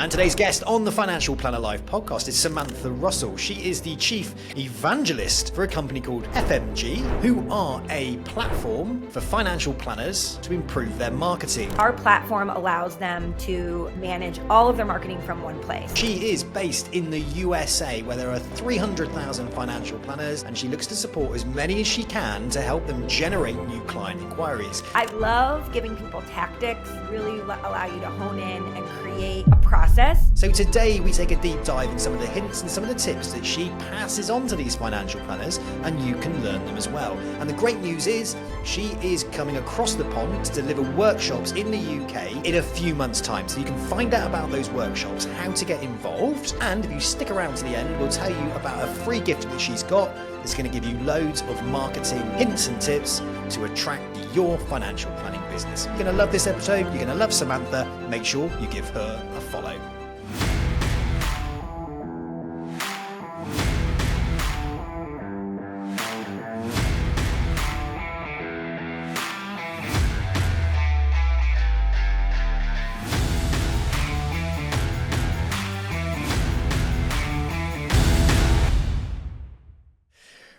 And today's guest on the Financial Planner Live podcast is Samantha Russell. She is the chief evangelist for a company called FMG, who are a platform for financial planners to improve their marketing. Our platform allows them to manage all of their marketing from one place. She is based in the USA, where there are 300,000 financial planners, and she looks to support as many as she can to help them generate new client inquiries. I love giving people tactics, really allow you to hone in and create a process. So today we take a deep dive in some of the hints and some of the tips that she passes on to these financial planners, and you can learn them as well. And the great news is she is coming across the pond to deliver workshops in the UK in a few months' time. So you can find out about those workshops, how to get involved, and if you stick around to the end, we'll tell you about a free gift that she's got. It's going to give you loads of marketing hints and tips to attract your financial planning business. You're going to love this episode. You're going to love Samantha. Make sure you give her a follow.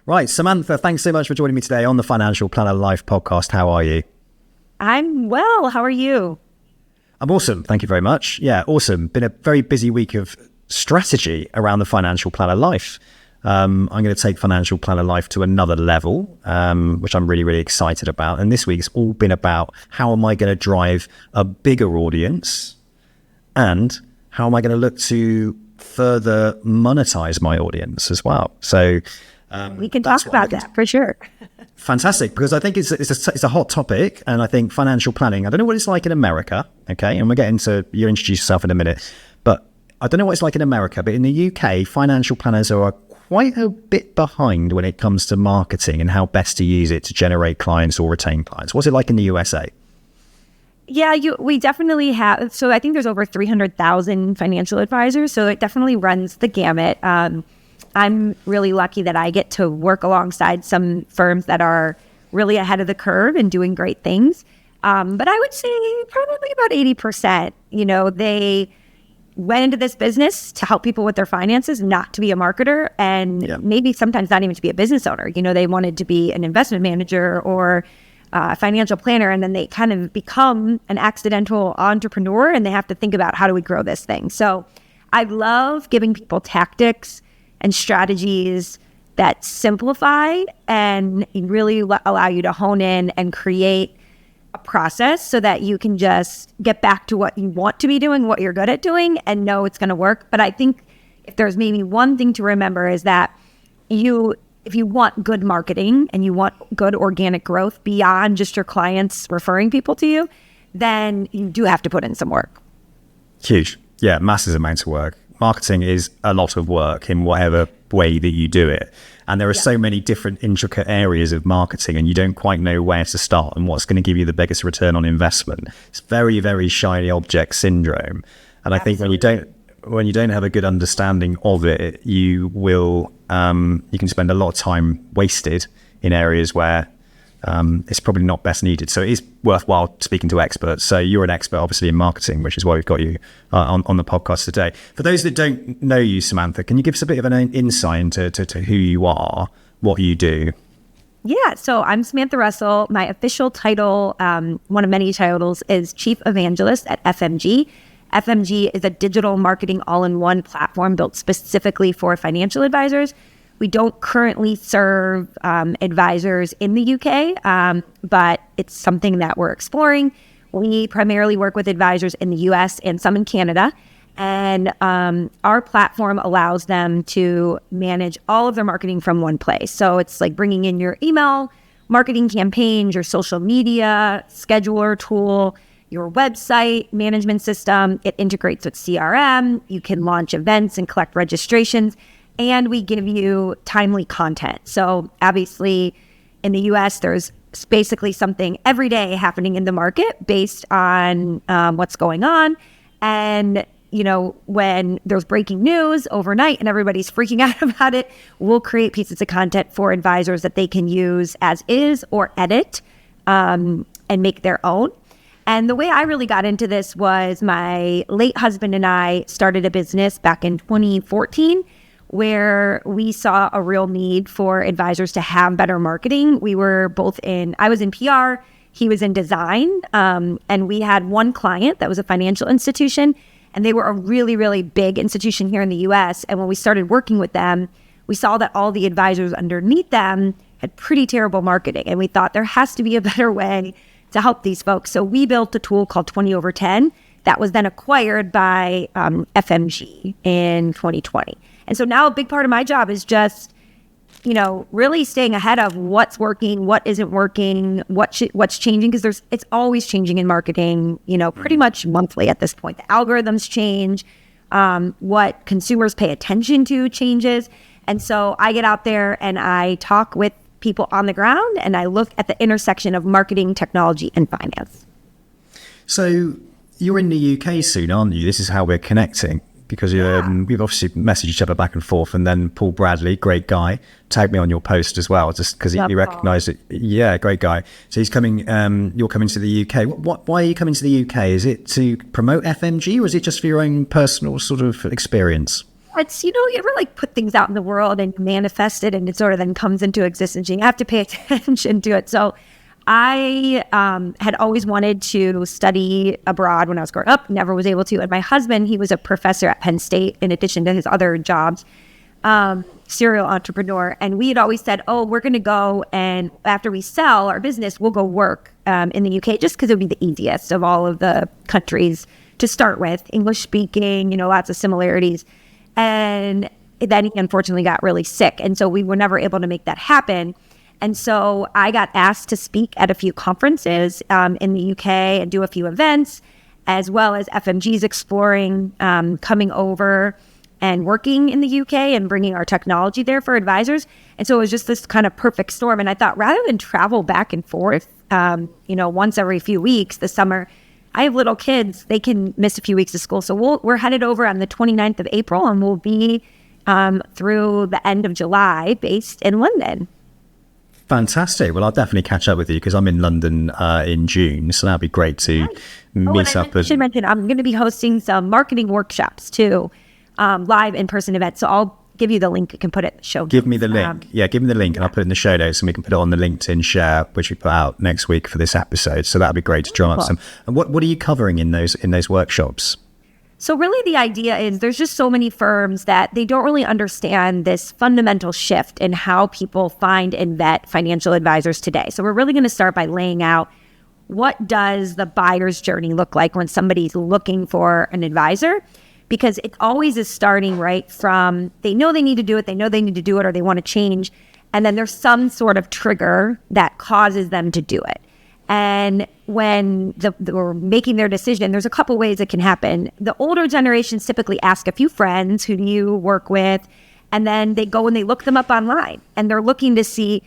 Right, Samantha, thanks so much for joining me today on the Financial Planner Live podcast. How are you? I'm well. How are you? I'm awesome. Thank you very much. Yeah, awesome. Been a very busy week of strategy around the Financial Planner Life. I'm going to take Financial Planner Life to another level, which I'm really, really excited about. And this week's all been about how am I going to drive a bigger audience, and how am I going to look to further monetize my audience as well. So we can talk about that for sure. Fantastic, because I think it's a hot topic, and I think financial planning, I don't know what it's like in America, okay, and we'll get into, you introduce yourself in a minute, but I don't know what it's like in America, but in the UK, financial planners are quite a bit behind when it comes to marketing and how best to use it to generate clients or retain clients. What's it like in the USA? Yeah, we definitely have. So I think there's over 300,000 financial advisors, so it definitely runs the gamut. I'm really lucky that I get to work alongside some firms that are really ahead of the curve and doing great things. But I would say probably about 80%, they went into this business to help people with their finances, not to be a marketer, and maybe sometimes not even to be a business owner. They wanted to be an investment manager or a financial planner, and then they kind of become an accidental entrepreneur, and they have to think about, how do we grow this thing? So I love giving people tactics and strategies that simplify and really allow you to hone in and create a process so that you can just get back to what you want to be doing, what you're good at doing, and know it's going to work. But I think if there's maybe one thing to remember is that if you want good marketing and you want good organic growth beyond just your clients referring people to you, then you do have to put in some work. Huge. Yeah, massive amounts of work. Marketing is a lot of work in whatever way that you do it. And there are so many different intricate areas of marketing, and you don't quite know where to start and what's going to give you the biggest return on investment. It's very, very shiny object syndrome. And I think when you don't have a good understanding of it, you can spend a lot of time wasted in areas where it's probably not best needed. So it is worthwhile speaking to experts. So you're an expert, obviously, in marketing, which is why we've got you on the podcast today. For those that don't know you, Samantha, can you give us a bit of an insight into who you are, what you do? Yeah, so I'm Samantha Russell. My official title, one of many titles, is Chief Evangelist at FMG. FMG is a digital marketing all-in-one platform built specifically for financial advisors. We don't currently serve advisors in the UK, but it's something that we're exploring. We primarily work with advisors in the US and some in Canada. And our platform allows them to manage all of their marketing from one place. So it's like bringing in your email marketing campaigns, your social media, scheduler tool, your website management system. It integrates with CRM. You can launch events and collect registrations. And we give you timely content. So obviously in the US, there's basically something every day happening in the market based on what's going on. And, when there's breaking news overnight and everybody's freaking out about it, we'll create pieces of content for advisors that they can use as is or edit and make their own. And the way I really got into this was my late husband and I started a business back in 2014 where we saw a real need for advisors to have better marketing. I was in PR, he was in design, and we had one client that was a financial institution, and they were a really, really big institution here in the US. And when we started working with them, we saw that all the advisors underneath them had pretty terrible marketing. And we thought there has to be a better way to help these folks. So we built a tool called 20/10 that was then acquired by FMG in 2020. And so now a big part of my job is just, really staying ahead of what's working, what isn't working, what's changing, because it's always changing in marketing, pretty much monthly at this point. The algorithms change, what consumers pay attention to changes. And so I get out there and I talk with people on the ground and I look at the intersection of marketing, technology, and finance. So you're in the UK soon, aren't you? This is how we're connecting. Because we've obviously messaged each other back and forth, and then Paul Bradley, great guy, tagged me on your post as well, just because he recognised it. Yeah, great guy. So he's coming. You're coming to the UK. Why are you coming to the UK? Is it to promote FMG, or is it just for your own personal sort of experience? It's you ever put things out in the world and manifest it, and it sort of then comes into existence. You have to pay attention to it. So I had always wanted to study abroad when I was growing up, never was able to. And my husband, he was a professor at Penn State in addition to his other jobs, serial entrepreneur. And we had always said, we're going to go, and after we sell our business, we'll go work in the UK just because it would be the easiest of all of the countries to start with. English speaking, lots of similarities. And then he unfortunately got really sick. And so we were never able to make that happen. And so I got asked to speak at a few conferences in the UK and do a few events, as well as FMG's exploring coming over and working in the UK and bringing our technology there for advisors. And so it was just this kind of perfect storm. And I thought rather than travel back and forth, once every few weeks this summer, I have little kids, they can miss a few weeks of school. So we're headed over on the 29th of April and we'll be through the end of July based in London. Fantastic. Well, I'll definitely catch up with you because I'm in London in June. So that'd be great to meet up. I should mention, I'm going to be hosting some marketing workshops too, live in-person events. So I'll give you the link. You can put it in the show notes. Give me the link. Give me the link and I'll put it in the show notes and we can put it on the LinkedIn share, which we put out next week for this episode. So that'd be great to drum up some. And what are you covering in those workshops? So really the idea is there's just so many firms that they don't really understand this fundamental shift in how people find and vet financial advisors today. So we're really going to start by laying out what does the buyer's journey look like when somebody's looking for an advisor, because it always is starting right from they know they need to do it, or they want to change, and then there's some sort of trigger that causes them to do it. And when they're making their decision, there's a couple ways it can happen. The older generations typically ask a few friends, who do you work with? And then they go and they look them up online. And they're looking to see,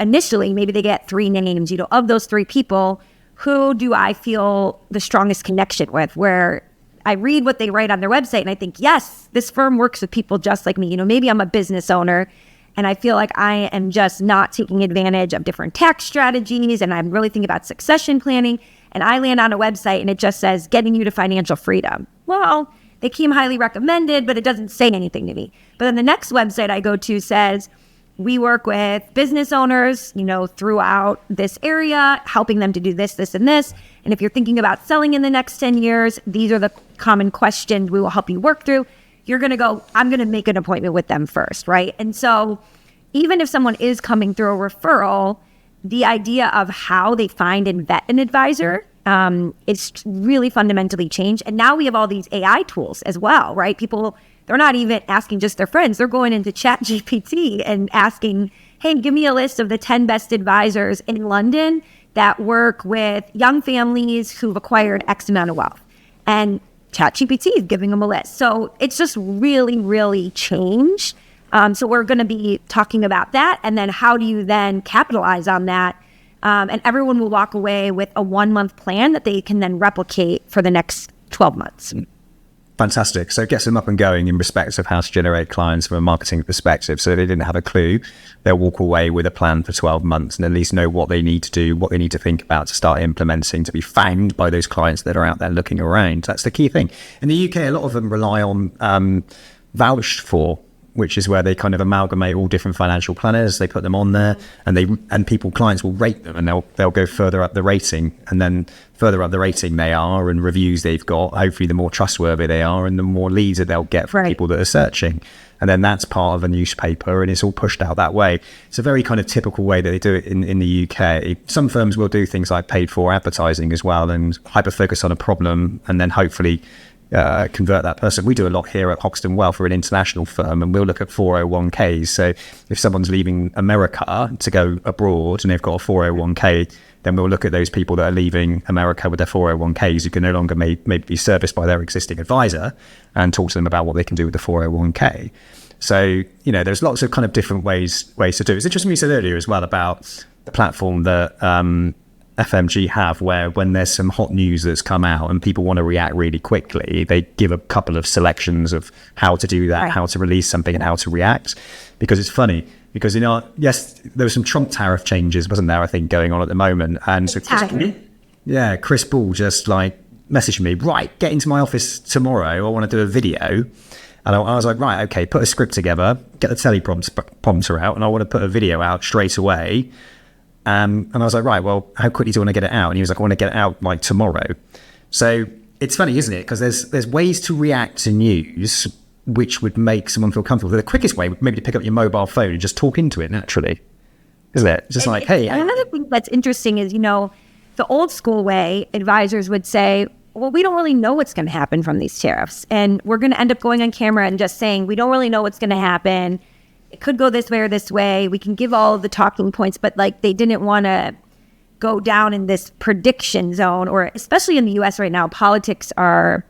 initially, maybe they get 3 names, of those 3 people, who do I feel the strongest connection with? Where I read what they write on their website and I think, yes, this firm works with people just like me. Maybe I'm a business owner and I feel like I am just not taking advantage of different tax strategies. And I'm really thinking about succession planning. And I land on a website and it just says, getting you to financial freedom. Well, they came highly recommended, but it doesn't say anything to me. But then the next website I go to says, we work with business owners, throughout this area, helping them to do this, this, and this. And if you're thinking about selling in the next 10 years, these are the common questions we will help you work through. You're going to go, I'm going to make an appointment with them first, right? And so even if someone is coming through a referral, the idea of how they find and vet an advisor is really fundamentally changed. And now we have all these AI tools as well, right? People, they're not even asking just their friends. They're going into ChatGPT and asking, hey, give me a list of the 10 best advisors in London that work with young families who've acquired X amount of wealth. And ChatGPT is giving them a list. So it's just really, really changed. So we're going to be talking about that. And then how do you then capitalize on that? And everyone will walk away with a 1-month plan that they can then replicate for the next 12 months. Fantastic. So it gets them up and going in respect of how to generate clients from a marketing perspective. So they didn't have a clue. They'll walk away with a plan for 12 months and at least know what they need to do, what they need to think about to start implementing, to be found by those clients that are out there looking around. That's the key thing. In the UK, a lot of them rely on vouched for, which is where they kind of amalgamate all different financial planners. They put them on there, and clients will rate them, and they'll go further up the rating, and then further up the rating they are, and reviews they've got. Hopefully, the more trustworthy they are, and the more leads that they'll get from people that are searching, and then that's part of a newspaper, and it's all pushed out that way. It's a very kind of typical way that they do it in the UK. Some firms will do things like paid for advertising as well, and hyper focus on a problem, and then hopefully convert that person. We do a lot here at Hoxton Wealth. We're an international firm, and we'll look at 401ks. So if someone's leaving America to go abroad and they've got a 401k, then we'll look at those people that are leaving America with their 401ks who can no longer maybe be serviced by their existing advisor, and talk to them about what they can do with the 401k. So, there's lots of kind of different ways to do it. It's interesting what you said earlier as well about the platform that FMG have, where when there's some hot news that's come out and people want to react really quickly, they give a couple of selections of how to do that, how to release something and how to react. Because it's funny, because yes, there were some Trump tariff changes, wasn't there, I think, going on at the moment. And so Chris Ball just messaged me, right, get into my office tomorrow, I want to do a video. And I was like, right, okay, put a script together, get the teleprompter out, and I want to put a video out straight away. And I was like, right, well, how quickly do you want to get it out? And he was like, I want to get it out tomorrow. So it's funny, isn't it? Because there's ways to react to news which would make someone feel comfortable. The quickest way would maybe to pick up your mobile phone and just talk into it naturally, isn't it? Just hey. Another thing that's interesting is, the old school way, advisors would say, well, we don't really know what's going to happen from these tariffs. And we're going to end up going on camera and just saying, we don't really know what's going to happen. It could go this way or this way. We can give all of the talking points, but they didn't want to go down in this prediction zone, or especially in the US right now, politics are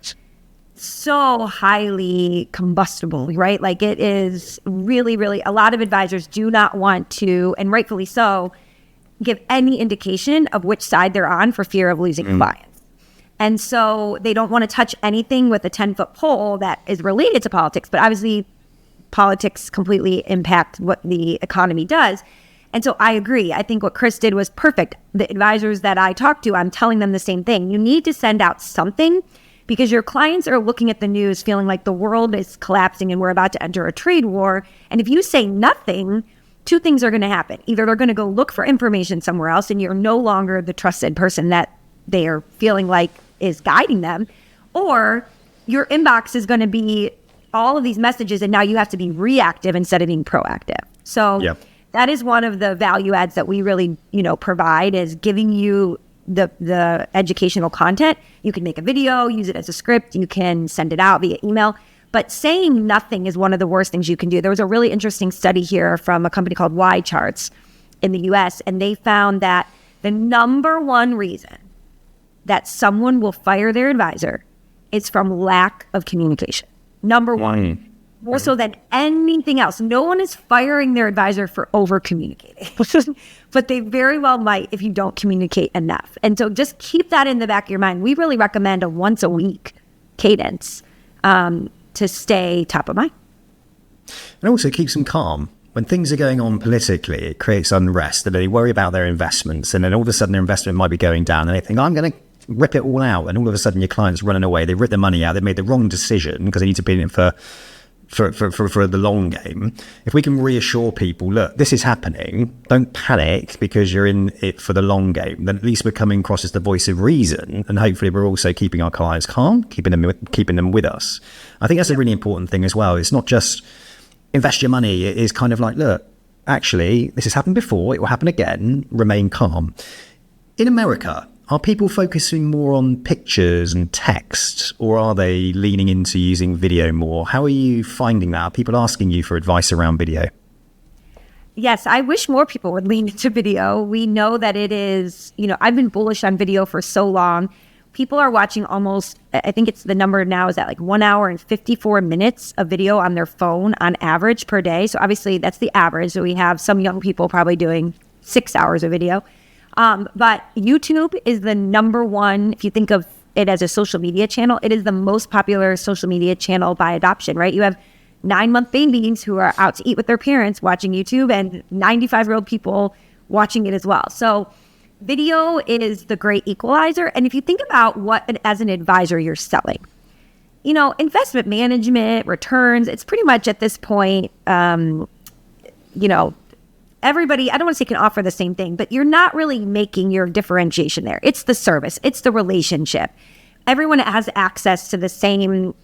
so highly combustible, right? It is really, really, a lot of advisors do not want to, and rightfully so, give any indication of which side they're on for fear of losing clients. And so they don't want to touch anything with a 10-foot pole that is related to politics, but obviously politics completely impact what the economy does. And so I agree. I think what Chris did was perfect. The advisors that I talk to, I'm telling them the same thing. You need to send out something, because your clients are looking at the news feeling like the world is collapsing and we're about to enter a trade war. And if you say nothing, two things are going to happen. Either they're going to go look for information somewhere else and you're no longer the trusted person that they are feeling like is guiding them, or your inbox is going to be all of these messages, and now you have to be reactive instead of being proactive. So that is one of the value adds that we really, provide, is giving you the educational content. You can make a video, use it as a script, you can send it out via email, but saying nothing is one of the worst things you can do. There was a really interesting study here from a company called Y Charts in the US, and they found that the number one reason that someone will fire their advisor is from lack of communication. Number one, more so than anything else. No one is firing their advisor for over communicating, but they very well might if you don't communicate enough. And so just keep that in the back of your mind. We really recommend a once a week cadence to stay top of mind. And also keeps them calm. When things are going on politically, it creates unrest, and they worry about their investments, and then all of a sudden their investment might be going down, and they think, I'm going to rip it all out, and all of a sudden your client's running away. They rip the money out. They made the wrong decision because they need to be in it for the long game. If we can reassure people, look, this is happening, don't panic because you're in it for the long game, then at least we're coming across as the voice of reason, and hopefully we're also keeping our clients calm, keeping them with us. I think that's a really important thing as well. It's not just invest your money. It is kind of like, look, actually, this has happened before, it will happen again, remain calm. In America, are people focusing more on pictures and text, or are they leaning into using video more? How are you finding that? Are people asking you for advice around video? Yes, I wish more people would lean into video. We know that it is, I've been bullish on video for so long. People are watching almost, I think it's the number now is at 1 hour and 54 minutes of video on their phone on average per day. So obviously that's the average. So we have some young people probably doing 6 hours of video. But YouTube is the number one, if you think of it as a social media channel, it is the most popular social media channel by adoption, right? You have 9-month babies who are out to eat with their parents watching YouTube, and 95-year-old people watching it as well. So video is the great equalizer. And if you think about what, as an advisor, you're selling, investment management, returns, it's pretty much at this point, everybody, I don't want to say can offer the same thing, but you're not really making your differentiation there. It's the service. It's the relationship. Everyone has access to the same,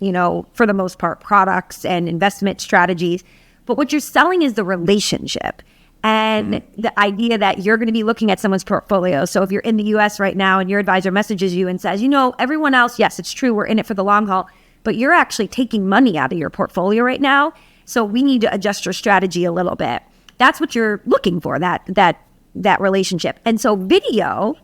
for the most part, products and investment strategies. But what you're selling is the relationship and the idea that you're going to be looking at someone's portfolio. So if you're in the US right now and your advisor messages you and says, everyone else, yes, it's true, we're in it for the long haul, but you're actually taking money out of your portfolio right now. So we need to adjust your strategy a little bit. That's what you're looking for, that relationship. And so video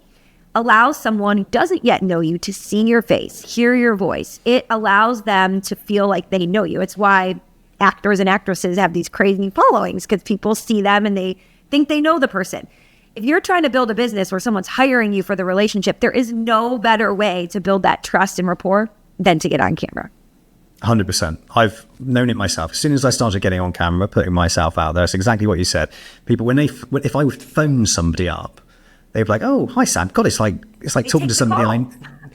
allows someone who doesn't yet know you to see your face, hear your voice. It allows them to feel like they know you. It's why actors and actresses have these crazy followings, because people see them and they think they know the person. If you're trying to build a business where someone's hiring you for the relationship, there is no better way to build that trust and rapport than to get on camera. 100%. I've known it myself. As soon as I started getting on camera, putting myself out there, it's exactly what you said. People, if I would phone somebody up, they'd be like, "Oh, hi Sam." God, it's like talking to somebody.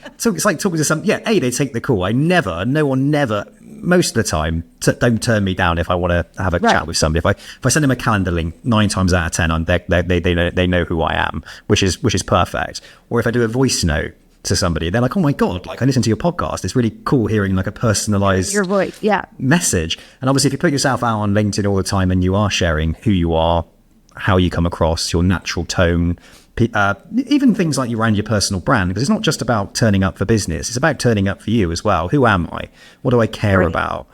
It's like talking to some. Yeah, they take the call. No one never. Most of the time, don't turn me down if I want to have a chat with somebody. If I send them a calendar link, 9 times out of 10, they know who I am, which is perfect. Or if I do a voice note to somebody, they're like, "Oh my God, I listen to your podcast. It's really cool hearing a personalized your voice, message." And obviously if you put yourself out on LinkedIn all the time and you are sharing who you are, how you come across, your natural tone, even things like around your personal brand, because it's not just about turning up for business, it's about turning up for you as well. Who am I? What do I care about?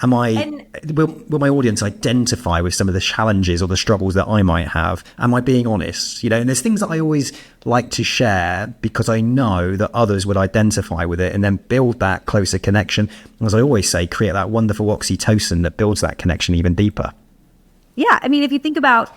Will my audience identify with some of the challenges or the struggles that I might have? Am I being honest? And there's things that I always like to share because I know that others would identify with it and then build that closer connection. As I always say, create that wonderful oxytocin that builds that connection even deeper. Yeah. I mean, if you think about,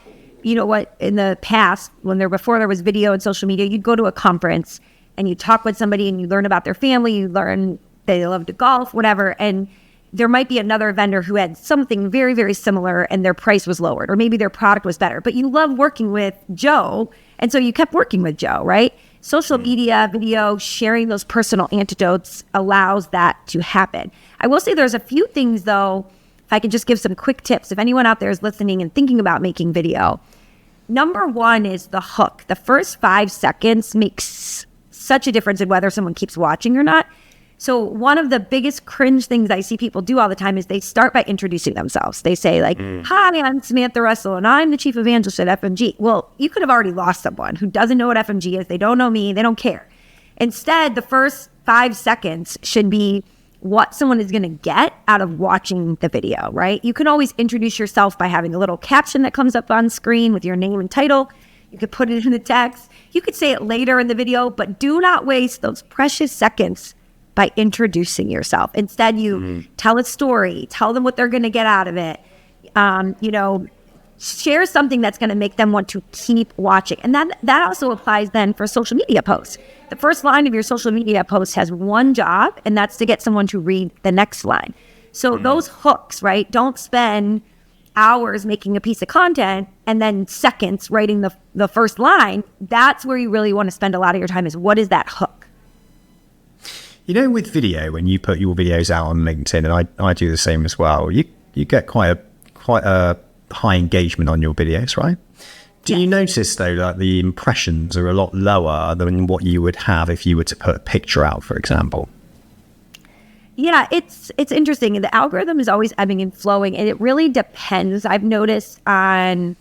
what in the past, before there was video and social media, you'd go to a conference and you talk with somebody and you learn about their family, you learn they love to golf, whatever. And there might be another vendor who had something very, very similar and their price was lowered, or maybe their product was better, but you love working with Joe. And so you kept working with Joe, right? Social media, video, sharing those personal anecdotes allows that to happen. I will say there's a few things though, if I could just give some quick tips, if anyone out there is listening and thinking about making video. Number one is the hook. The first 5 seconds makes such a difference in whether someone keeps watching or not. So one of the biggest cringe things I see people do all the time is they start by introducing themselves. They say "Hi, I'm Samantha Russell and I'm the chief evangelist at FMG." Well, you could have already lost someone who doesn't know what FMG is. They don't know me. They don't care. Instead, the first 5 seconds should be what someone is going to get out of watching the video, right? You can always introduce yourself by having a little caption that comes up on screen with your name and title. You could put it in the text. You could say it later in the video, but do not waste those precious seconds by introducing yourself. Instead, you tell a story, tell them what they're going to get out of it. Share something that's going to make them want to keep watching. And that also applies then for social media posts. The first line of your social media post has one job, and that's to get someone to read the next line. So those hooks, right? Don't spend hours making a piece of content and then seconds writing the first line. That's where you really want to spend a lot of your time, is what is that hook? With video, when you put your videos out on LinkedIn, and I do the same as well, you get quite a high engagement on your videos, right? Do you notice though that the impressions are a lot lower than what you would have if you were to put a picture out, for example? Yeah, it's interesting. The algorithm is always ebbing and flowing, and it really depends. I've noticed I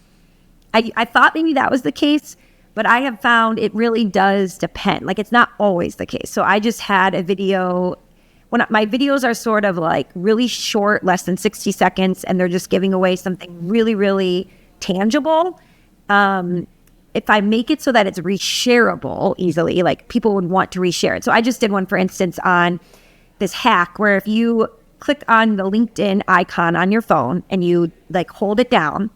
thought maybe that was the case, but I have found it really does depend. It's not always the case. So I just had a video. My videos are sort of really short, less than 60 seconds, and they're just giving away something really, really tangible. If I make it so that it's reshareable easily, people would want to reshare it. So I just did one, for instance, on this hack where if you click on the LinkedIn icon on your phone and you hold it down,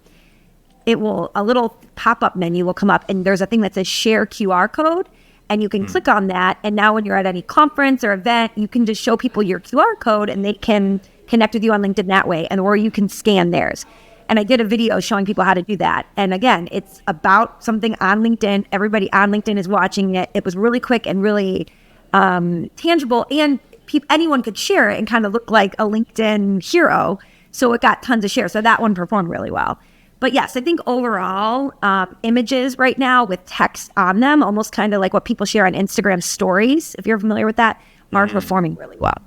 a little pop-up menu will come up, and there's a thing that says share QR code. and you can click on that. And now when you're at any conference or event, you can just show people your QR code and they can connect with you on LinkedIn that way, or you can scan theirs. And I did a video showing people how to do that. And again, it's about something on LinkedIn. Everybody on LinkedIn is watching it. It was really quick and really tangible, and anyone could share it and kind of look like a LinkedIn hero. So it got tons of shares. So that one performed really well. But yes, I think overall, images right now with text on them, almost kind of like what people share on Instagram stories, if you're familiar with that, are performing really well.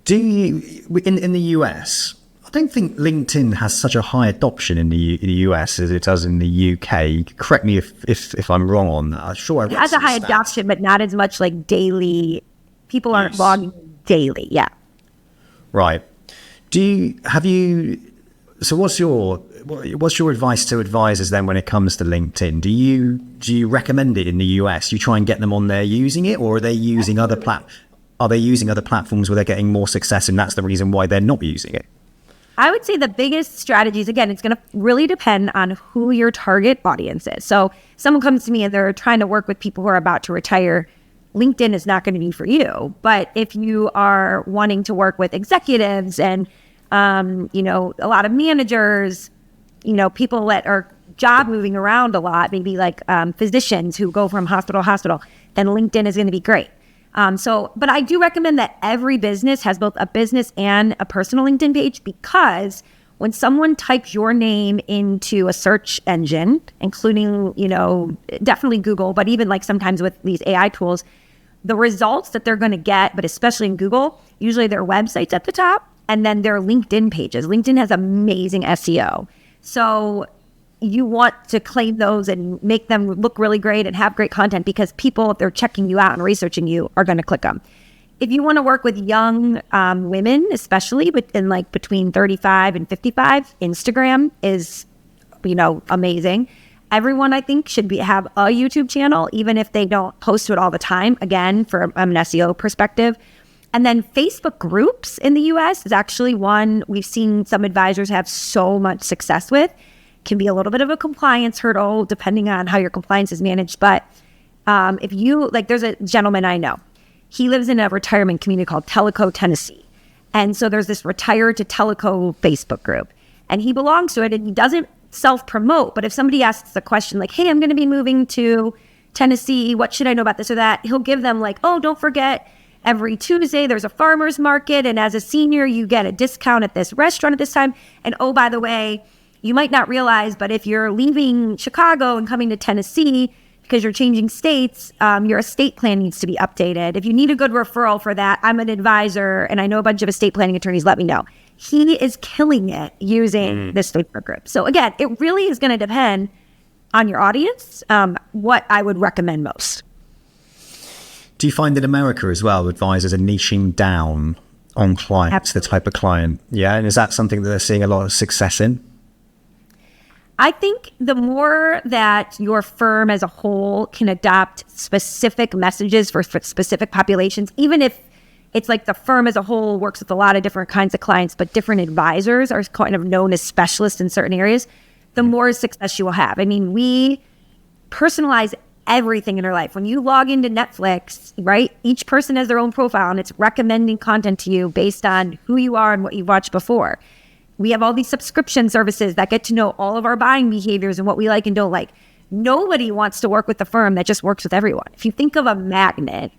Do you, in the US, I don't think LinkedIn has such a high adoption in the US as it does in the UK. Correct me if I'm wrong on that. I'm sure it has a high adoption, but not as much like daily. People aren't logging daily. Yeah. Right. So what's your advice to advisors then when it comes to LinkedIn? Do you recommend it in the US? You try and get them on there using it, or are they using other platforms where they're getting more success and that's the reason why they're not using it? I would say the biggest strategies, again, it's going to really depend on who your target audience is. So someone comes to me and they're trying to work with people who are about to retire. LinkedIn is not going to be for you. But if you are wanting to work with executives and, a lot of managers, people that are job moving around a lot, maybe like physicians who go from hospital to hospital, then LinkedIn is going to be great. But I do recommend that every business has both a business and a personal LinkedIn page, because when someone types your name into a search engine, including, definitely Google, but even like sometimes with these AI tools, the results that they're going to get, but especially in Google, usually their website's at the top and then their LinkedIn pages. LinkedIn has amazing SEO. So you want to claim those and make them look really great and have great content, because people, if they're checking you out and researching you, are going to click them. If you want to work with young women, especially between 35 and 55, Instagram is, amazing. Everyone, I think, should have a YouTube channel, even if they don't post to it all the time, again, from an SEO perspective. And then Facebook groups in the US is actually one we've seen some advisors have so much success with. Can be a little bit of a compliance hurdle depending on how your compliance is managed. But if you, there's a gentleman I know. He lives in a retirement community called Tellico, Tennessee. And so there's this Retire to Tellico Facebook group. And he belongs to it, and he doesn't self-promote. But if somebody asks a question like, hey, I'm going to be moving to Tennessee, what should I know about this or that? He'll give them don't forget, every Tuesday there's a farmer's market. And as a senior, you get a discount at this restaurant at this time. And oh, by the way, you might not realize, but if you're leaving Chicago and coming to Tennessee because you're changing states, your estate plan needs to be updated. If you need a good referral for that, I'm an advisor and I know a bunch of estate planning attorneys, let me know. He is killing it using this Facebook group. So again, it really is going to depend on your audience, what I would recommend most. Do you find in America as well, advisors are niching down on clients, Absolutely. The type of client? Yeah, and is that something that they're seeing a lot of success in? I think the more that your firm as a whole can adopt specific messages for specific populations, even if it's like the firm as a whole works with a lot of different kinds of clients, but different advisors are kind of known as specialists in certain areas, the more success you will have. I mean, we personalize everything in our life. When you log into Netflix, right, each person has their own profile and it's recommending content to you based on who you are and what you've watched before. We have all these subscription services that get to know all of our buying behaviors and what we like and don't like. Nobody wants to work with a firm that just works with everyone. If you think of a magnet,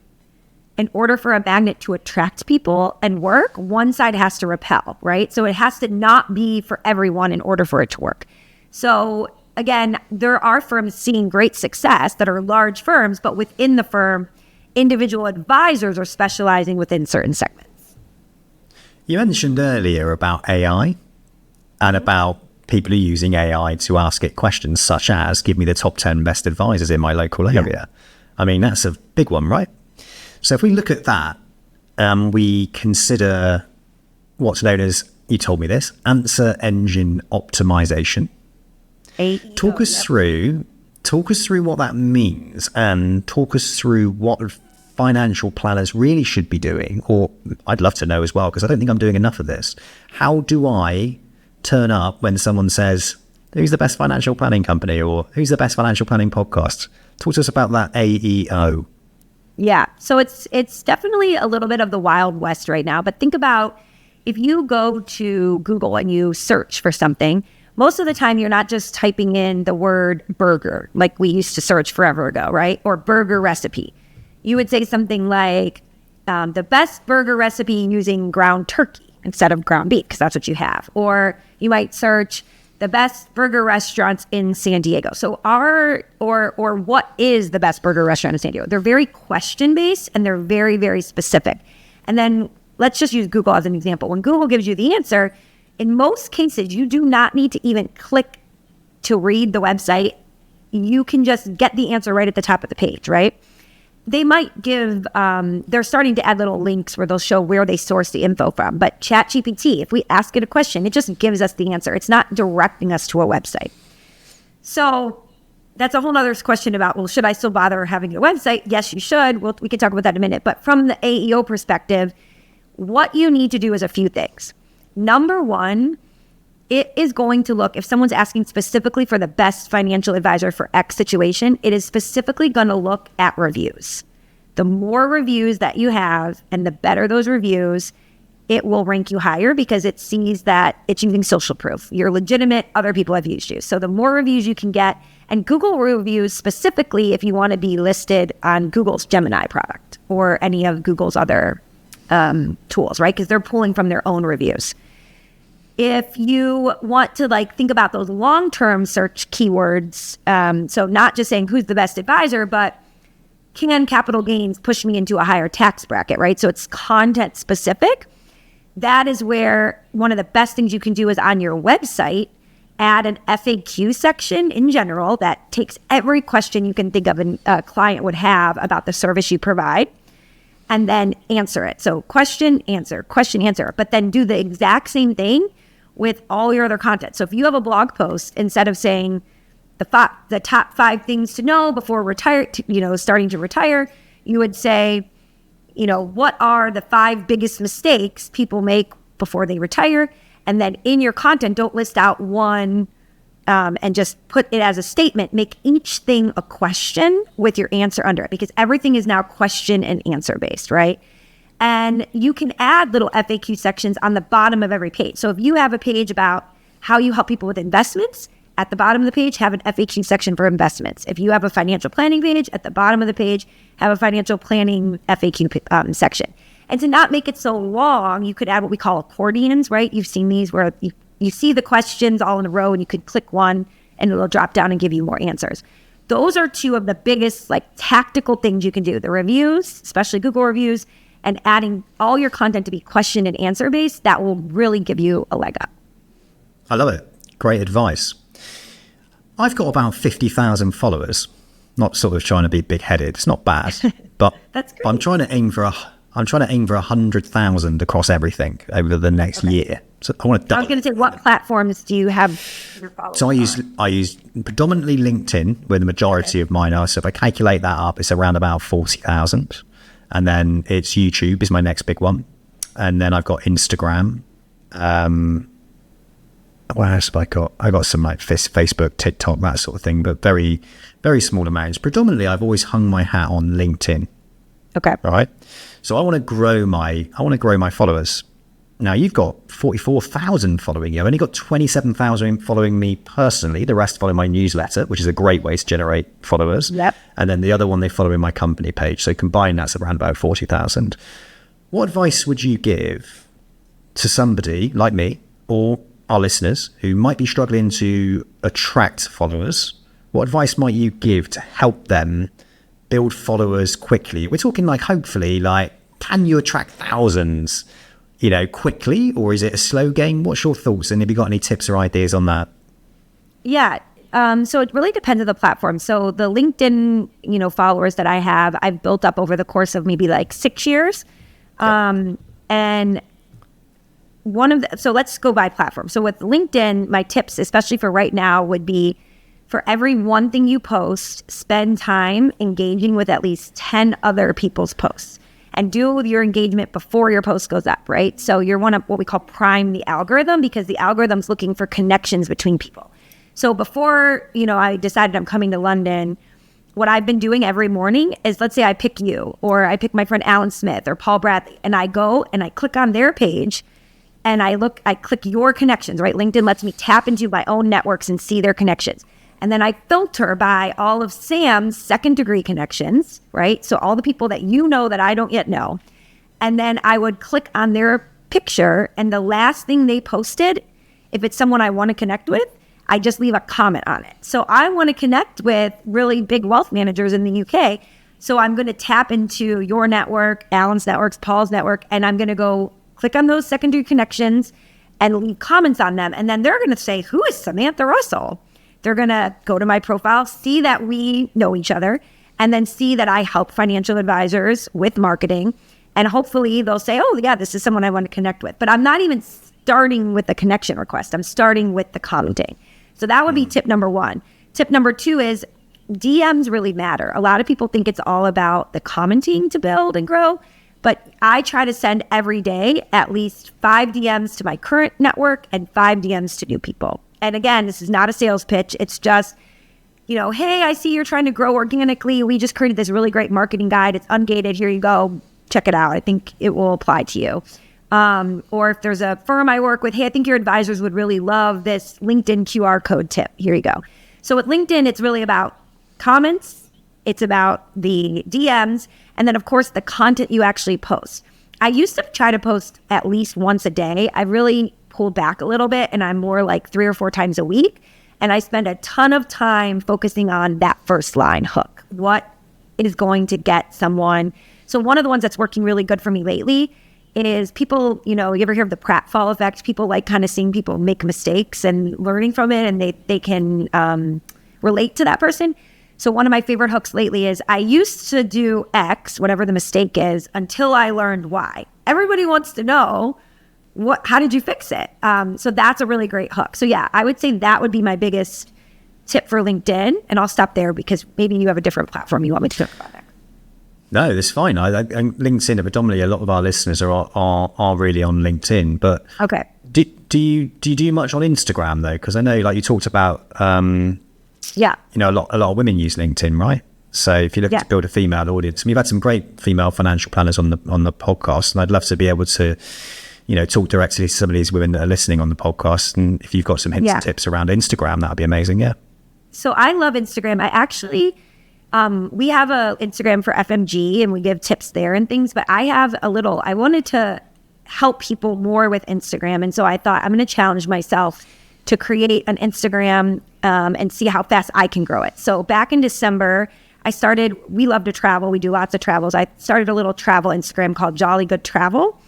in order for a magnet to attract people and work, one side has to repel, right? So it has to not be for everyone in order for it to work. So again, there are firms seeing great success that are large firms, but within the firm, individual advisors are specializing within certain segments. You mentioned earlier about AI and about people who are using AI to ask it questions such as, give me the top 10 best advisors in my local area. Yeah. I mean, that's a big one, right? So if we look at that, we consider what's known as, you told me this, answer engine optimization. Talk us through what that means and talk us through what financial planners really should be doing, or I'd love to know as well, because I don't think I'm doing enough of this. How do I turn up when someone says, who's the best financial planning company or who's the best financial planning podcast? Talk to us about that AEO. Yeah. So it's definitely a little bit of the Wild West right now. But think about if you go to Google and you search for something, most of the time you're not just typing in the word burger like we used to search forever ago, right? Or burger recipe. You would say something like the best burger recipe using ground turkey instead of ground beef, because that's what you have. Or you might search the best burger restaurants in San Diego. So or what is the best burger restaurant in San Diego? They're very question-based and they're very, very specific. And then let's just use Google as an example. When Google gives you the answer, in most cases, you do not need to even click to read the website. You can just get the answer right at the top of the page, right? They might give, they're starting to add little links where they'll show where they source the info from. But ChatGPT, if we ask it a question, it just gives us the answer. It's not directing us to a website. So that's a whole other question about, well, should I still bother having a website? Yes, you should. We can talk about that in a minute. But from the AEO perspective, what you need to do is a few things. Number one, it is going to look, if someone's asking specifically for the best financial advisor for X situation, it is specifically going to look at reviews. The more reviews that you have and the better those reviews, it will rank you higher because it sees that it's using social proof. You're legitimate, other people have used you. So the more reviews you can get, and Google reviews specifically if you want to be listed on Google's Gemini product or any of Google's other tools, right? Because they're pulling from their own reviews. If you want to think about those long-term search keywords, so not just saying who's the best advisor, but can capital gains push me into a higher tax bracket, right? So it's content specific. That is where one of the best things you can do is on your website, add an FAQ section in general that takes every question you can think of a client would have about the service you provide, and then answer it. So question, answer, but then do the exact same thing with all your other content. So if you have a blog post, instead of saying the top 5 things to know before starting to retire, you would say, what are the 5 biggest mistakes people make before they retire? And then in your content, don't list out one and just put it as a statement. Make each thing a question with your answer under it, because everything is now question and answer based, right? And you can add little FAQ sections on the bottom of every page. So if you have a page about how you help people with investments, at the bottom of the page, have an FAQ section for investments. If you have a financial planning page, at the bottom of the page, have a financial planning FAQ section. And to not make it so long, you could add what we call accordions, right? You've seen these where you see the questions all in a row and you could click one and it'll drop down and give you more answers. Those are 2 of the biggest tactical things you can do. The reviews, especially Google reviews, and adding all your content to be question and answer based, that will really give you a leg up. I love it. Great advice. I've got about 50,000 followers. Not sort of trying to be big-headed. It's not bad, but That's great. I'm trying to aim for 100,000 across everything over the next year. So I want to double. I was going to say, what platforms do you have your followers So I use predominantly LinkedIn, where the majority of mine are. So if I calculate that up, it's around about 40,000. And then it's YouTube is my next big one. And then I've got Instagram. What else have I got? I got some Facebook, TikTok, that sort of thing, but very, very small amounts. Predominantly, I've always hung my hat on LinkedIn. Okay. Right. So I want to grow my followers. Now you've got 44,000 following you. I've only got 27,000 following me personally. The rest follow my newsletter, which is a great way to generate followers. Yep. And then the other one, they follow in my company page. So combined, that's around about 40,000. What advice would you give to somebody like me or our listeners who might be struggling to attract followers? What advice might you give to help them build followers quickly? We're talking hopefully, can you attract thousands, quickly, or is it a slow game? What's your thoughts? And have you got any tips or ideas on that? Yeah. So it really depends on the platform. So the LinkedIn, followers that I have, I've built up over the course of maybe 6 years. Yep. And so let's go by platform. So with LinkedIn, my tips, especially for right now, would be for every one thing you post, spend time engaging with at least 10 other people's posts. And do your engagement before your post goes up, right? So you're one of what we call prime the algorithm, because the algorithm's looking for connections between people. So before, I decided I'm coming to London, what I've been doing every morning is, let's say I pick you, or I pick my friend Alan Smith or Paul Bradley, and I go and I click on their page and I click your connections, right? LinkedIn lets me tap into my own networks and see their connections. And then I filter by all of Sam's second degree connections, right? So all the people that you know that I don't yet know. And then I would click on their picture, and the last thing they posted, if it's someone I want to connect with, I just leave a comment on it. So I want to connect with really big wealth managers in the UK. So I'm going to tap into your network, Alan's networks, Paul's network, and I'm going to go click on those secondary connections and leave comments on them. And then they're going to say, who is Samantha Russell? They're going to go to my profile, see that we know each other, and then see that I help financial advisors with marketing. And hopefully they'll say, oh, yeah, this is someone I want to connect with. But I'm not even starting with the connection request. I'm starting with the commenting. So that would be tip number one. Tip number two is DMs really matter. A lot of people think it's all about the commenting to build and grow, but I try to send every day at least 5 DMs to my current network and 5 DMs to new people. And again, this is not a sales pitch. It's just, hey, I see you're trying to grow organically. We just created this really great marketing guide. It's ungated. Here you go. Check it out. I think it will apply to you. Or if there's a firm I work with, hey, I think your advisors would really love this LinkedIn QR code tip. Here you go. So with LinkedIn, it's really about comments. It's about the DMs. And then, of course, the content you actually post. I used to try to post at least once a day. I really pulled back a little bit, and I'm more like 3 or 4 times a week. And I spend a ton of time focusing on that first line hook. What is going to get someone? So one of the ones that's working really good for me lately is people, you ever hear of the pratfall effect? People like kind of seeing people make mistakes and learning from it, and they can relate to that person. So one of my favorite hooks lately is, I used to do X, whatever the mistake is, until I learned Y. Everybody wants to know, how did you fix it? So that's a really great hook. So yeah, I would say that would be my biggest tip for LinkedIn. And I'll stop there because maybe you have a different platform you want me to talk about next. No, that's fine. I LinkedIn, predominantly a lot of our listeners are really on LinkedIn. But okay, do you do much on Instagram though? Because I know, like you talked about, yeah, a lot of women use LinkedIn, right? So if you look to build a female audience, we've had some great female financial planners on the podcast, and I'd love to be able to, talk directly to some of these women that are listening on the podcast. And if you've got some hints and tips around Instagram, that'd be amazing. Yeah. So I love Instagram. I actually. We have a Instagram for FMG and we give tips there and things, but I wanted to help people more with Instagram. And so I thought, I'm going to challenge myself to create an Instagram and see how fast I can grow it. So back in December, we love to travel. We do lots of travels. I started a little travel Instagram called Jolly Good Travel,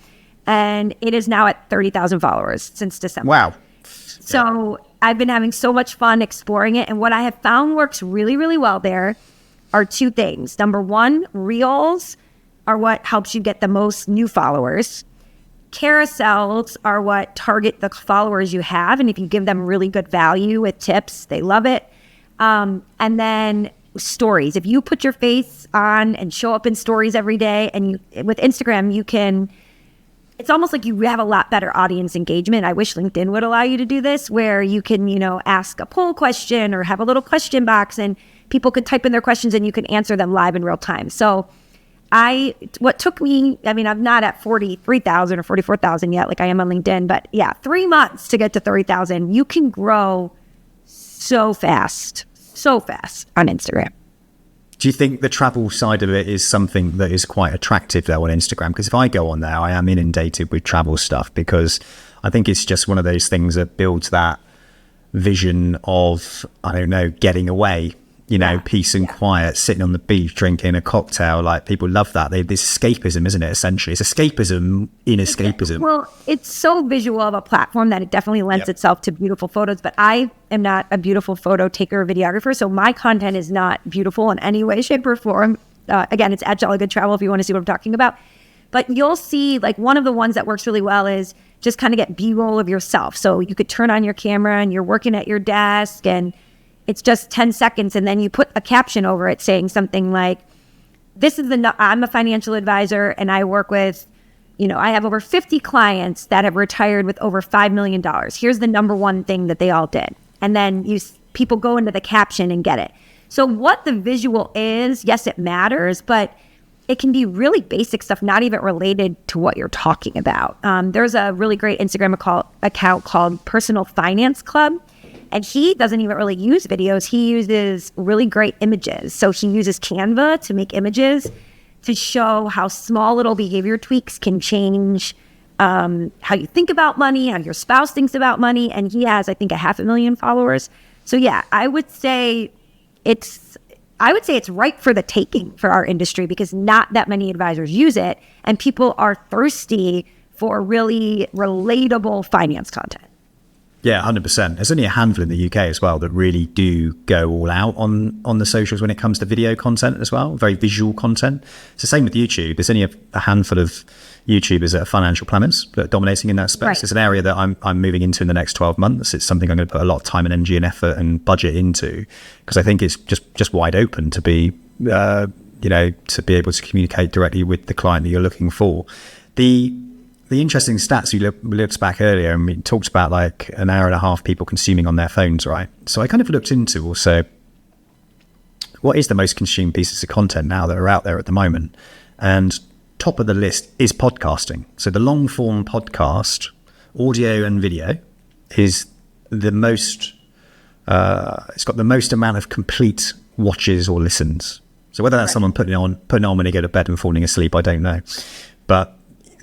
and it is now at 30,000 followers since December. Wow. So I've been having so much fun exploring it. And what I have found works really, really well there are 2 things. Number one, Reels are what helps you get the most new followers. Carousels are what target the followers you have. And if you give them really good value with tips, they love it. And then stories. If you put your face on and show up in stories every day, and with Instagram, it's almost like you have a lot better audience engagement. I wish LinkedIn would allow you to do this, where you can, ask a poll question or have a little question box, and people could type in their questions and you can answer them live in real time. So what took me, I'm not at 43,000 or 44,000 yet, like I am on LinkedIn, but 3 months to get to 30,000. You can grow so fast on Instagram. Do you think the travel side of it is something that is quite attractive though on Instagram? Because if I go on there, I am inundated with travel stuff, because I think it's just one of those things that builds that vision of, getting away, peace and quiet, sitting on the beach, drinking a cocktail. Like, people love that. This escapism, isn't it? Essentially, it's escapism in escapism. Well, it's so visual of a platform that it definitely lends itself to beautiful photos. But I am not a beautiful photo taker or videographer, so my content is not beautiful in any way, shape, or form. Again, it's at Jolly Good Travel if you want to see what I'm talking about. But you'll see, like, one of the ones that works really well is just kind of get B-roll of yourself. So you could turn on your camera and you're working at your desk, and it's just 10 seconds, and then you put a caption over it saying something like, I'm a financial advisor, and I work with, I have over 50 clients that have retired with over $5 million. Here's the number one thing that they all did. And then people go into the caption and get it. So what the visual is, yes, it matters, but it can be really basic stuff, not even related to what you're talking about. There's a really great Instagram account called Personal Finance Club, and he doesn't even really use videos. He uses really great images. So he uses Canva to make images to show how small little behavior tweaks can change how you think about money, how your spouse thinks about money. And he has, I think, 500,000 followers. So yeah, I would say it's ripe for the taking for our industry because not that many advisors use it, and people are thirsty for really relatable finance content. Yeah, 100%. There's only a handful in the UK as well that really do go all out on the socials when it comes to video content as well, very visual content. It's the same with YouTube. There's only a handful of YouTubers that are financial planners that are dominating in that space. Right. It's an area that I'm moving into in the next 12 months. It's something I'm going to put a lot of time and energy and effort and budget into because I think it's just wide open to be, to be able to communicate directly with the client that you're looking for. The interesting stats you looked back earlier and we talked about like an hour and a half people consuming on their phones, right? So I kind of looked into also what is the most consumed pieces of content now that are out there at the moment. And top of the list is podcasting. So the long form podcast, audio and video is the most, it's got the most amount of complete watches or listens. So whether that's someone putting it on when they go to bed and falling asleep, I don't know. But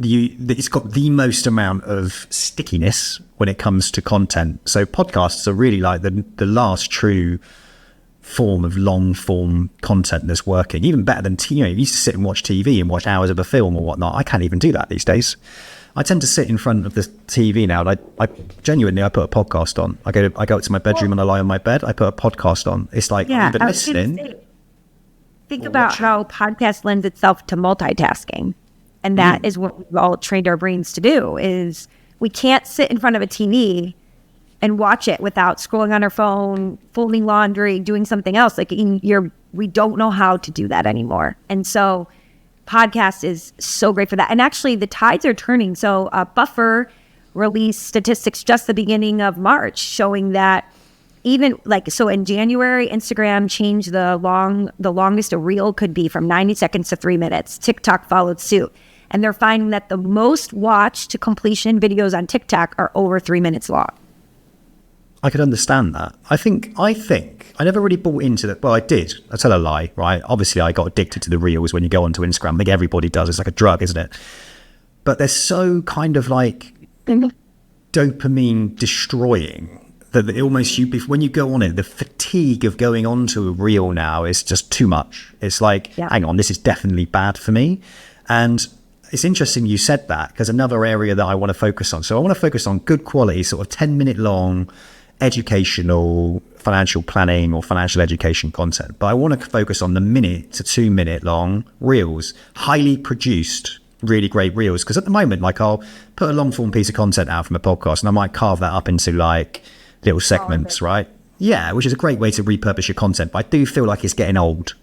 it's got the most amount of stickiness when it comes to content. So podcasts are really like the last true form of long form content that's working, even better than you used to sit and watch TV and watch hours of a film or whatnot. I can't even do that these days. I tend to sit in front of the TV now. And I genuinely put a podcast on. I go up to my bedroom and I lie on my bed. I put a podcast on. It's like I've been listening. Think about how podcast lends itself to multitasking. And that is what we've all trained our brains to do is we can't sit in front of a TV and watch it without scrolling on our phone, folding laundry, doing something else. Like we don't know how to do that anymore. And so podcast is so great for that. And actually the tides are turning. So Buffer released statistics just the beginning of March showing that even so in January, Instagram changed the longest a reel could be from 90 seconds to 3 minutes. TikTok followed suit. And they're finding that the most watched to completion videos on TikTok are over 3 minutes long. I could understand that. I think I never really bought into that. Well, I did. I tell a lie, right? Obviously, I got addicted to the reels when you go onto Instagram. I think everybody does. It's like a drug, isn't it? But they're so kind of like dopamine destroying that it almost when you go on it, the fatigue of going onto a reel now is just too much. It's like, hang on, this is definitely bad for me. And it's interesting you said that because another area that I want to focus on. So I want to focus on good quality, sort of 10-minute long, educational, financial planning or financial education content. But I want to focus on the 1 to 2 minute long reels, highly produced, really great reels. Because at the moment, I'll put a long form piece of content out from a podcast and I might carve that up into little segments, right? Yeah, which is a great way to repurpose your content. But I do feel like it's getting old.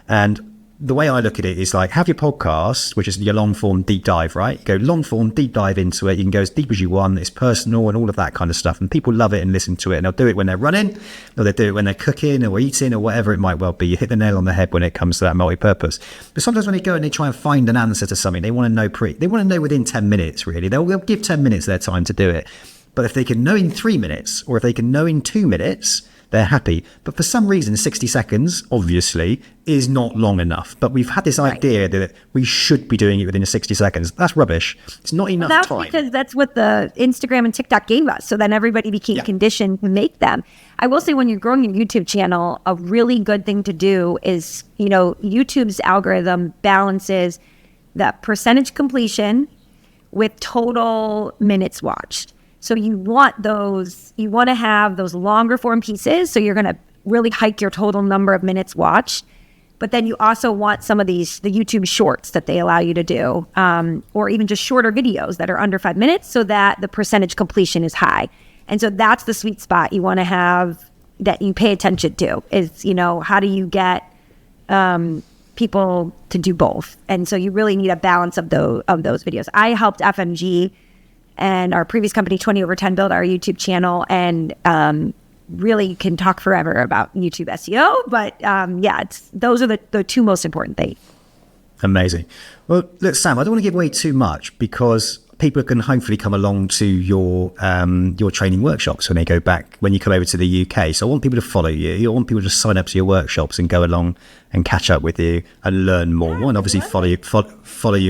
And the way I look at it is have your podcast, which is your long form deep dive, right? You go long form deep dive into it. You can go as deep as you want. It's personal and all of that kind of stuff. And people love it and listen to it. And they'll do it when they're running or they'll do it when they're cooking or eating or whatever it might well be. You hit the nail on the head when it comes to that multi-purpose. But sometimes when they go and they try and find an answer to something, they want to know within 10 minutes, really. They'll give 10 minutes of their time to do it. But if they can know in 3 minutes or if they can know in 2 minutes, they're happy. But for some reason, 60 seconds, obviously, is not long enough. But we've had this idea that we should be doing it within 60 seconds. That's rubbish. It's not enough time. Because that's what the Instagram and TikTok gave us. So then everybody became conditioned to make them. I will say when you're growing your YouTube channel, a really good thing to do is, YouTube's algorithm balances the percentage completion with total minutes watched. So you want to have those longer form pieces. So you're going to really hike your total number of minutes watched. But then you also want some of the YouTube shorts that they allow you to do, or even just shorter videos that are under 5 minutes so that the percentage completion is high. And so that's the sweet spot you want to have that you pay attention to is, how do you get people to do both? And so you really need a balance of those videos. I helped FMG and our previous company, 20 over 10, build our YouTube channel. And really can talk forever about YouTube SEO, but those are the two most important things. Amazing. Well, look, Sam, I don't want to give away too much because people can hopefully come along to your training workshops when you come over to the UK. So I want people to follow you. I want people to sign up to your workshops and go along and catch up with you and learn more. And obviously follow you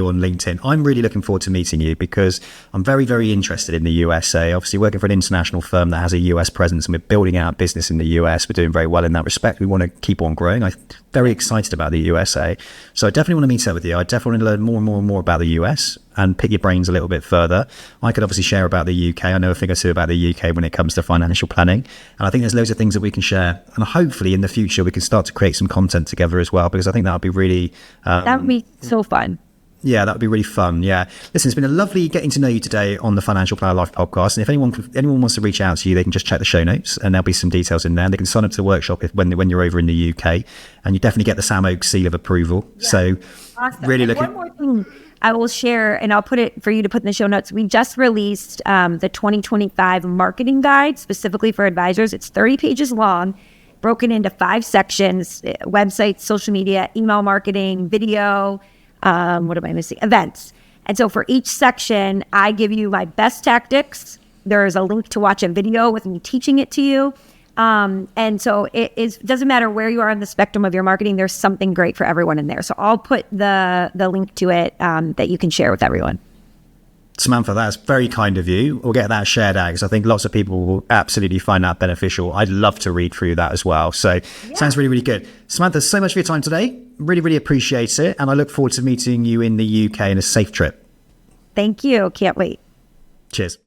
on LinkedIn. I'm really looking forward to meeting you because I'm very, very interested in the USA. Obviously working for an international firm that has a US presence, and we're building out business in the US. We're doing very well in that respect. We want to keep on growing. I'm very excited about the USA. So I definitely want to meet up with you. I definitely want to learn more and more and more about the US and pick your brains a little bit further. I could obviously share about the UK. I know a thing or two about the UK when it comes to financial planning. And I think there's loads of things that we can share. And hopefully in the future, we can start to create some content together as well, because I think that would be really... that would be so fun. Yeah, that would be really fun. Yeah. Listen, it's been a lovely getting to know you today on the Financial Planner Life podcast. And if anyone wants to reach out to you, they can just check the show notes and there'll be some details in there. They can sign up to the workshop when you're over in the UK, and you definitely get the Sam Oak seal of approval. Yeah. So awesome. Really and looking... One more thing I will share, and I'll put it for you to put in the show notes. We just released the 2025 marketing guide specifically for advisors. It's 30 pages long, broken into 5 sections: websites, social media, email marketing, video, what am I missing? Events. And so for each section, I give you my best tactics. There's a link to watch a video with me teaching it to you. And so it doesn't matter where you are on the spectrum of your marketing, there's something great for everyone in there. So I'll put the link to it that you can share with everyone. Samantha, that's very kind of you. We'll get that shared out because I think lots of people will absolutely find that beneficial. I'd love to read through that as well. So Sounds really, really good. Samantha, so much for your time today. Really, really appreciate it. And I look forward to meeting you in the UK in a safe trip. Thank you. Can't wait. Cheers.